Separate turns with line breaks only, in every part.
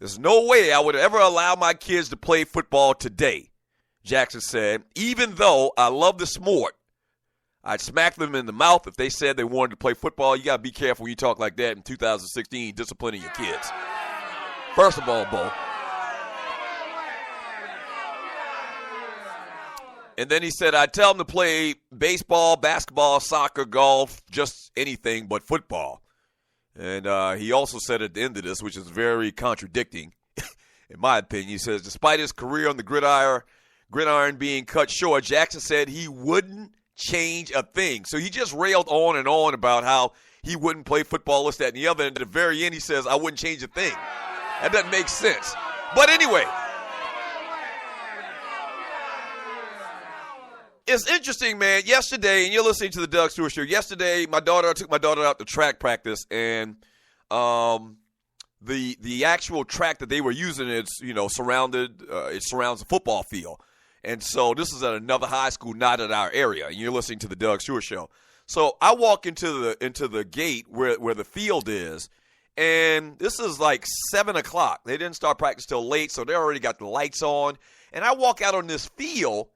There's no way I would ever allow my kids to play football today, Jackson said. Even though I love the sport, I'd smack them in the mouth if they said they wanted to play football. You got to be careful when you talk like that in 2016, disciplining your kids. First of all, Bo. And then he said, I'd tell them to play baseball, basketball, soccer, golf, just anything but football. And he also said at the end of this, which is very contradicting, in my opinion, he says, despite his career on the gridiron being cut short, Jackson said he wouldn't change a thing. So he just railed on and on about how he wouldn't play football, this, that, and the other. And at the very end, he says, I wouldn't change a thing. That doesn't make sense. But anyway, it's interesting, man. Yesterday, and you're listening to the Doug Stewart Show. Yesterday, I took my daughter out to track practice, and the actual track that they were using, it surrounds a football field. And so this is at another high school, not at our area. And you're listening to the Doug Stewart Show. So I walk into the gate where the field is, and this is like 7 o'clock. They didn't start practice till late, so they already got the lights on. And I walk out on this field,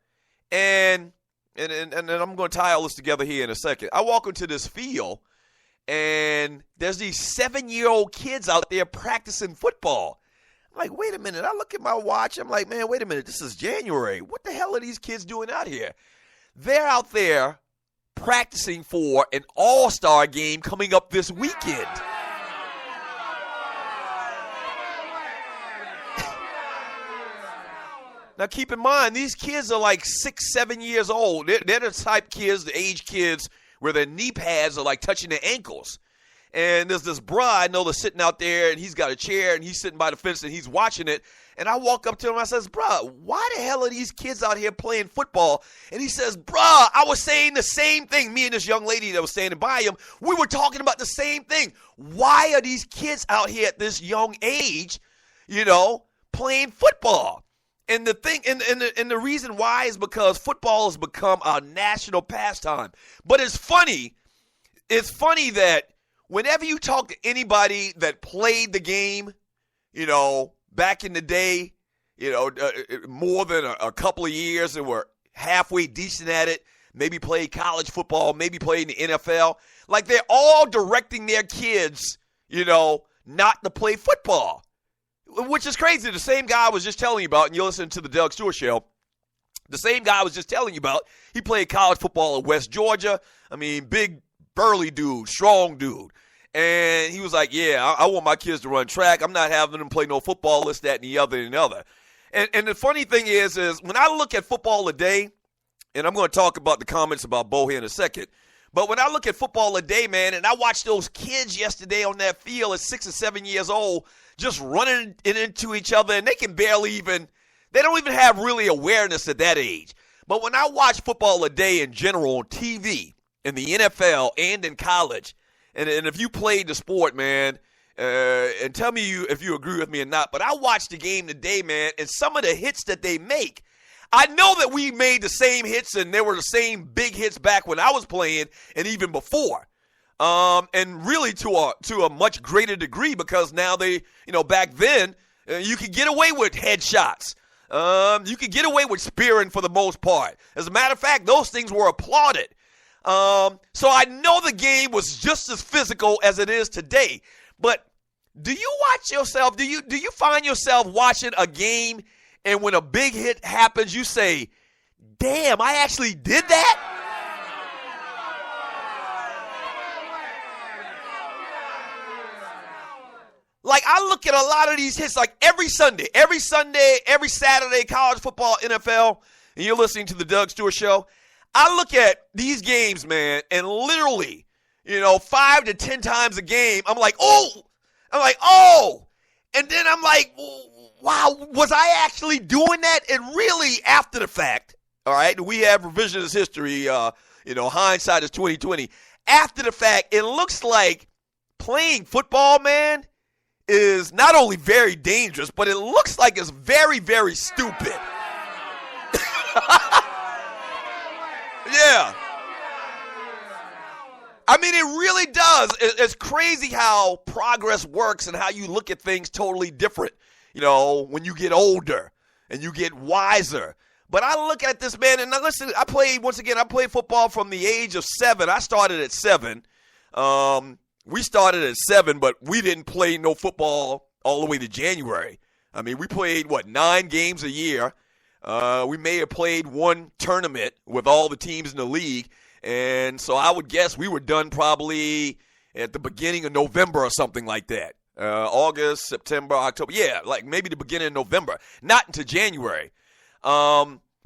and I'm going to tie all this together here in a second. I walk into this field, and there's these 7-year-old kids out there practicing football. I'm like, wait a minute. I look at my watch. I'm like, man, wait a minute. This is January. What the hell are these kids doing out here? They're out there practicing for an all-star game coming up this weekend. Now, keep in mind, these kids are like 6, 7 years old. They're the type kids, the age kids, where their knee pads are like touching their ankles. And there's this bruh I know that's sitting out there, and he's got a chair, and he's sitting by the fence, and he's watching it. And I walk up to him, and I says, bruh, why the hell are these kids out here playing football? And he says, bruh, I was saying the same thing. Me and this young lady that was standing by him, we were talking about the same thing. Why are these kids out here at this young age, playing football? And the thing, and the reason why is because football has become our national pastime. But it's funny that whenever you talk to anybody that played the game, back in the day, more than a couple of years and were halfway decent at it, maybe played college football, maybe played in the NFL, like they're all directing their kids, not to play football. Which is crazy. The same guy I was just telling you about, and you're listening to the Doug Stewart Show, the same guy I was just telling you about, he played college football in West Georgia. I mean, big, burly dude, strong dude. And he was like, yeah, I want my kids to run track. I'm not having them play no football, this, that, and the other. And the funny thing is when I look at football today, and I'm going to talk about the comments about Bo here in a second, but when I look at football today, man, and I watched those kids yesterday on that field at 6 or 7 years old, just running into each other, and they don't even have really awareness at that age. But when I watch football today in general on TV, in the NFL and in college, and if you played the sport, man, and tell me if you agree with me or not, but I watched the game today, man, and some of the hits that they make, I know that we made the same hits, and there were the same big hits back when I was playing and even before. And really to a much greater degree, because now back then, you could get away with headshots. You could get away with spearing for the most part. As a matter of fact, those things were applauded. So I know the game was just as physical as it is today. But do you watch yourself? Do you find yourself watching a game, and when a big hit happens, you say, damn, I actually did that? Like, I look at a lot of these hits, like every Sunday, every Saturday, college football, NFL, and you're listening to the Doug Stewart Show. I look at these games, man, and literally, 5 to 10 times a game, I'm like, oh. And then I'm like, wow, was I actually doing that? And really, after the fact, all right, we have revisionist history, hindsight is 20/20. After the fact, it looks like playing football, man, is not only very dangerous, but it looks like it's very, very stupid. Yeah. I mean, it really does. It's crazy how progress works and how you look at things totally different, when you get older and you get wiser. But I look at this, man, and now listen, I played football from the age of 7. I started at 7. We started at 7, but we didn't play no football all the way to January. I mean, we played, 9 games a year. We may have played one tournament with all the teams in the league. And so I would guess we were done probably at the beginning of November or something like that. August, September, October. Yeah, like maybe the beginning of November. Not until January.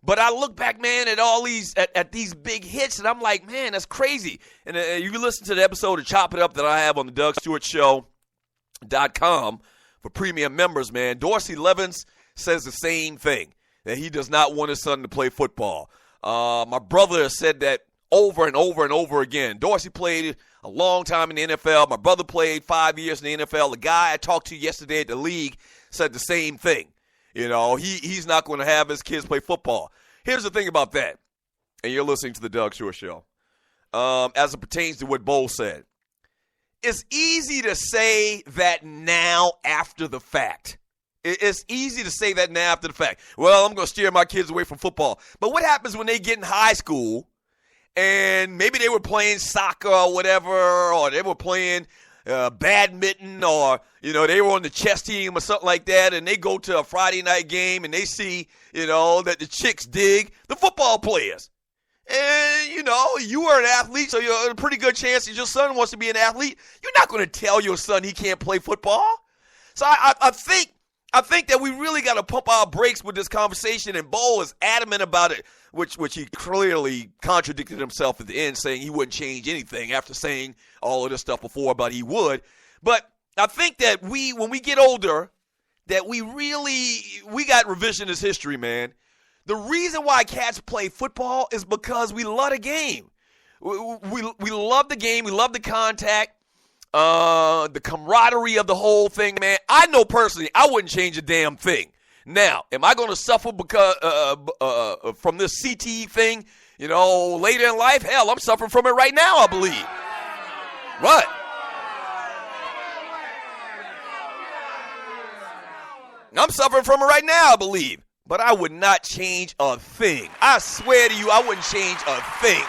But I look back, man, at all these at these big hits, and I'm like, man, that's crazy. And you can listen to the episode of Chop It Up that I have on the DougStewartShow.com for premium members, man. Dorsey Levens says the same thing, that he does not want his son to play football. My brother said that over and over and over again. Dorsey played a long time in the NFL. My brother played 5 years in the NFL. The guy I talked to yesterday at the league said the same thing. He's not going to have his kids play football. Here's the thing about that, and you're listening to the Doug Stewart Show, as it pertains to what Bo said. It's easy to say that now after the fact. It's easy to say that now after the fact. Well, I'm going to steer my kids away from football. But what happens when they get in high school and maybe they were playing soccer or whatever, or they were playing badminton, or, they were on the chess team or something like that, and they go to a Friday night game and they see, that the chicks dig the football players. And, you are an athlete, so you're a pretty good chance that your son wants to be an athlete. You're not going to tell your son he can't play football. So I think that we really got to pump our brakes with this conversation, and Bo is adamant about it, which he clearly contradicted himself at the end, saying he wouldn't change anything after saying all of this stuff before, but he would. But I think that when we get older, that we got revisionist history, man. The reason why cats play football is because we love the game. We love the game. We love the contact. The camaraderie of the whole thing, man. I know personally I wouldn't change a damn thing. Now, am I going to suffer because from this CTE thing, later in life? Hell, I'm suffering from it right now, I believe. What? I'm suffering from it right now, I believe. But I would not change a thing. I swear to you, I wouldn't change a thing.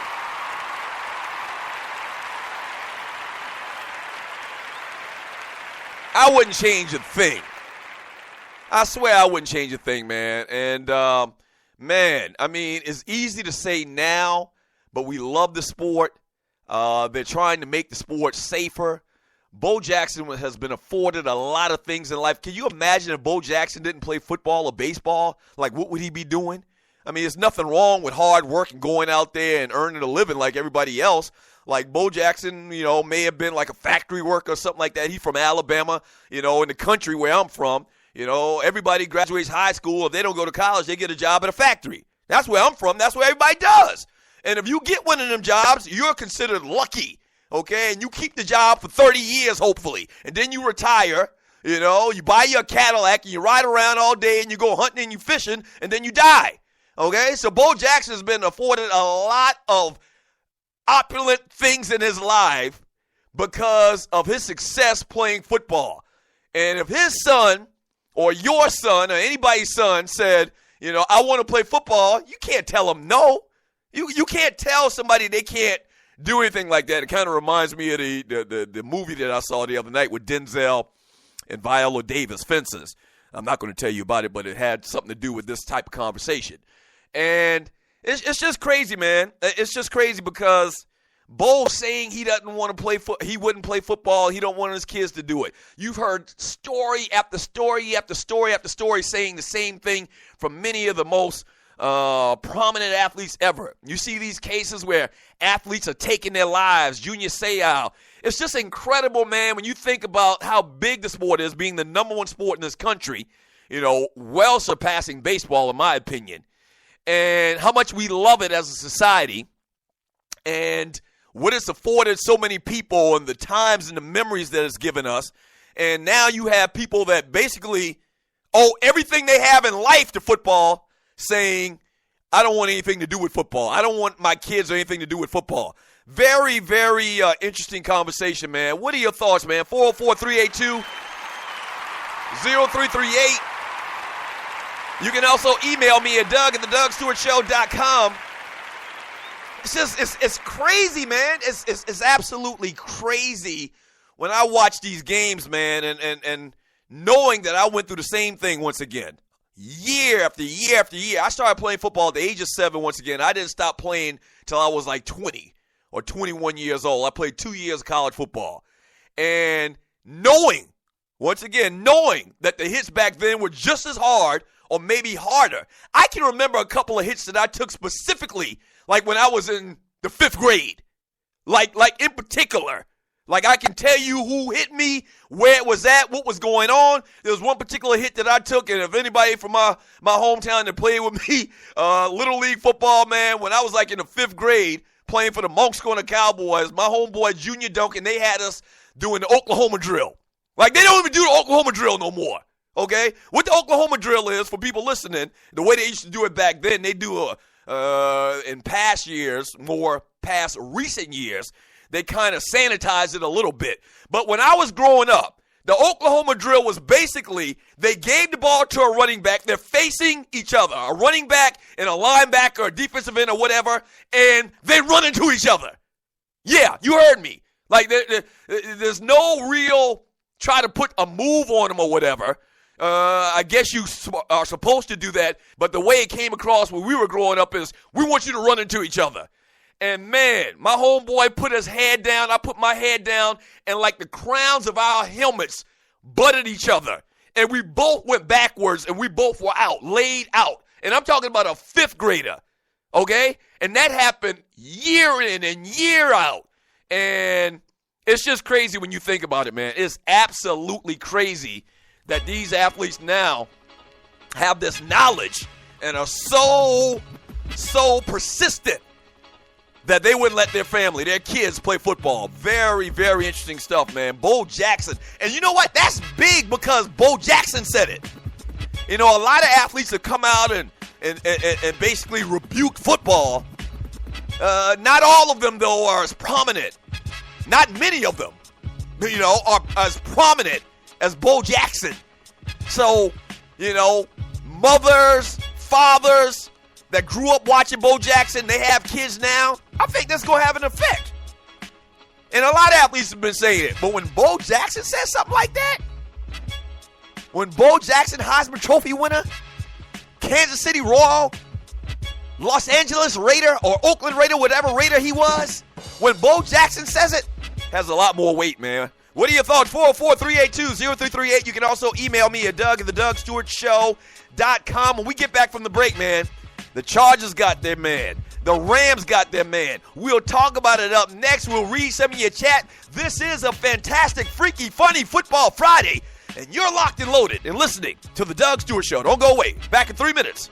I wouldn't change a thing. I swear I wouldn't change a thing, man. And, man, I mean, it's easy to say now, but we love the sport. They're trying to make the sport safer. Bo Jackson has been afforded a lot of things in life. Can you imagine if Bo Jackson didn't play football or baseball? Like, what would he be doing? I mean, there's nothing wrong with hard work and going out there and earning a living like everybody else. Like Bo Jackson, may have been like a factory worker or something like that. He's from Alabama, in the country where I'm from. Everybody graduates high school. If they don't go to college, they get a job at a factory. That's where I'm from. That's where everybody does. And if you get one of them jobs, you're considered lucky, okay? And you keep the job for 30 years, hopefully. And then you retire, you buy your Cadillac and you ride around all day and you go hunting and you fishing and then you die, okay? So Bo Jackson has been afforded a lot of opulent things in his life because of his success playing football. And if his son or your son or anybody's son said, I want to play football, you can't tell them no. You can't tell somebody they can't do anything like that. It kind of reminds me of the movie that I saw the other night with Denzel and Viola Davis, Fences. I'm not going to tell you about it, but it had something to do with this type of conversation. And it's just crazy, man. It's just crazy because Bo saying he doesn't want to play he wouldn't play football. He don't want his kids to do it. You've heard story after story after story after story saying the same thing from many of the most prominent athletes ever. You see these cases where athletes are taking their lives. Junior Seau. It's just incredible, man, when you think about how big the sport is, being the number one sport in this country, well surpassing baseball in my opinion, and how much we love it as a society, and what it's afforded so many people and the times and the memories that it's given us. And now you have people that basically owe everything they have in life to football, saying, I don't want anything to do with football. I don't want my kids or anything to do with football. Very, very interesting conversation, man. What are your thoughts, man? 404-382-0338. You can also email me at Doug@thedougstewartshow.com. It's just, it's crazy, man. It's absolutely crazy when I watch these games, man, and knowing that I went through the same thing once again. Year after year after year. I started playing football at the age of 7 once again. I didn't stop playing till I was like 20 or 21 years old. I played 2 years of college football. And knowing that the hits back then were just as hard or maybe harder. I can remember a couple of hits that I took specifically, like when I was in the 5th grade. Like in particular. Like I can tell you who hit me, where it was at, what was going on. There was one particular hit that I took, and if anybody from my hometown that played with me, Little League football, man, when I was like in the 5th grade playing for the Monks Corner Cowboys, my homeboy Junior Duncan, they had us doing the Oklahoma drill. Like they don't even do the Oklahoma drill no more. Okay? What the Oklahoma drill is, for people listening, the way they used to do it back then, they do in past years, more past recent years, they kind of sanitized it a little bit. But when I was growing up, the Oklahoma drill was basically they gave the ball to a running back. They're facing each other, a running back and a linebacker or a defensive end or whatever, and they run into each other. Yeah, you heard me. Like there's no real try to put a move on them or whatever. I guess you are supposed to do that, but the way it came across when we were growing up is we want you to run into each other. And, man, my homeboy put his head down. I put my head down, and like the crowns of our helmets butted each other. And we both went backwards, and we both were out, laid out. And I'm talking about a 5th grader, okay? And that happened year in and year out. And it's just crazy when you think about it, man. It's absolutely crazy that these athletes now have this knowledge and are so persistent that they wouldn't let their family, their kids, play football. Very, very interesting stuff, man. Bo Jackson. And you know what? That's big because Bo Jackson said it. You know, a lot of athletes have come out and basically rebuke football. Not all of them, though, are as prominent. Not many of them, you know, are as prominent as Bo Jackson. So, you know, mothers, fathers that grew up watching Bo Jackson, they have kids now. I think that's going to have an effect. And a lot of athletes have been saying it. But when Bo Jackson says something like that, when Bo Jackson, Heisman Trophy winner, Kansas City Royal, Los Angeles Raider, or Oakland Raider, whatever Raider he was, when Bo Jackson says it, has a lot more weight, man. What are your thoughts? 404-382-0338. You can also email me at Doug@thedougstewartshow.com. When we get back from the break, man, the Chargers got their man. The Rams got their man. We'll talk about it up next. We'll read some of your chat. This is a fantastic, freaky, funny Football Friday, and you're locked and loaded and listening to The Doug Stewart Show. Don't go away. Back in 3 minutes.